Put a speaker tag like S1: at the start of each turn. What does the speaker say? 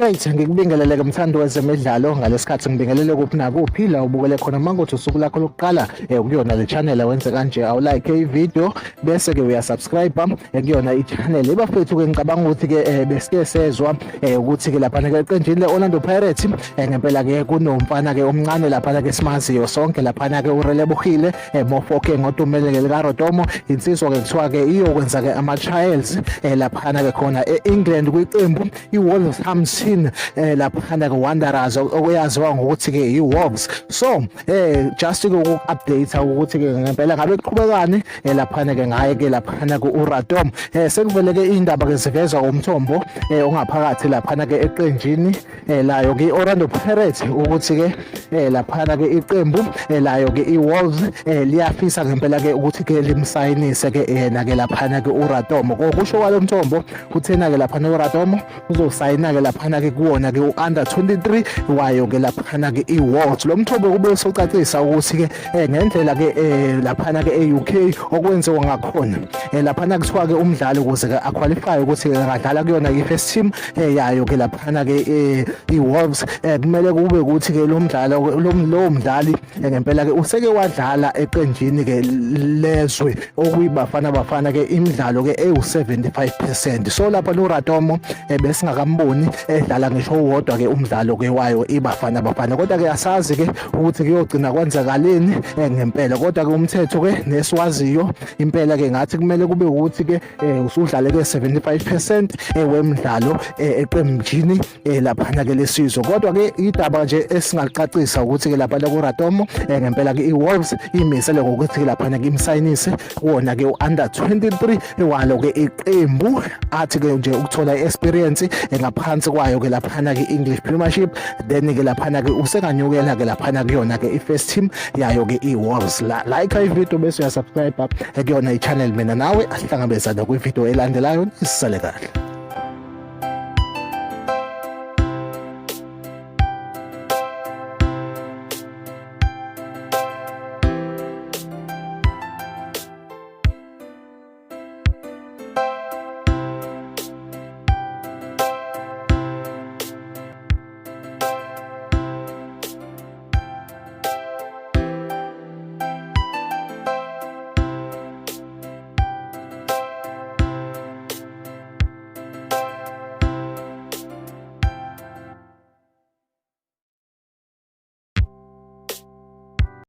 S1: Alright, ngikubingelele ke mthando wezemidlalo ngalesikhathi ngibingelele kuphi nakuphi la ubukele khona mangothi usuku lakho lokuqala kuyona le channel awenze kanje awulike ivideo bese ke uyasubscribe kuyona i-channel ebafethu ke ngicabanga ukuthi ke besike sezwa ukuthi ke lapha ke eqenjini le-Orlando Pirates ngempela ke kunomfana ke omncane lapha ke simaziyo sonke lapha ke uRelebohile Mofokeng odumeleke likaRodomo insizwa ke kuthiwa ke iyokwenza ke ama-trials lapha ke khona e-England kwiqembu i-Wolverhampton lapha ke Wanderers okuyaziwa ngokuthi ke i-Wolves. So just ke uku-update ukuthi ke ngempela ngabe kuqhubekani lapha ke ngaye ke lapha ku uRodomo sekuvele ke indaba ke sivezwa umthombo ongaphakathi lapha ke eqenjini layo ke Orlando Pirates ukuthi ke lapha ke iqembu layo ke i-Wolves liyafisa ngempela ke ukuthi ke limsayinise ke yena ke lapha ke uRodomo kusho kwalo mthombo kuthena ke lapha uRodomo uzosayina ke lapha ke kuwona ke u-under 23 wayo ke lapha ke i-Wolves. Lo mthombo kube socacisa ukuthi ke ngendlela ke lapha ke e-UK okwenziwa ngakhona lapha kuthiwa ke umdlali ukuze ke aqualify ukuthi ngadlala kuyona i-first team yayo ke lapha ke i-Wolves kumele kube ukuthi ke lo mdlali ngempela ke useke wadlala eqenjini ke lezwe okuyibafana ke imidlalo ke ewu75%. So lapha uRodomo besingakamboni edlala ngisho uwodwa ke umdlalo ke wayo ibafana kodwa ke asazi ke ukuthi kuyogcina kwenzakaleni ngempela kodwa ke umthetho ke nesiwaziyo impela ke ngathi kumele kube ukuthi ke usudlale ke 75% wemidlalo eqembini lapha ke lesizwe. Kodwa ke idaba nje esingacacisa ukuthi ke lapha kuRodomo ngempela ke iWolves imisele ngokuthi ke lapha ke imsayinise wona ke u-under 23 walo ke iqembu athi ke nje ukuthola i-experience ngaphansi kwayo ke lapha ke English Premiership then ke lapha ke usekanyukela ke lapha kuyona ke i-first team yayo ke iWolves. Like ivideo bese uyasubscribe kuyona i-channel mina nawe asihlangabezana kwivideo elandelayo isisale kahle.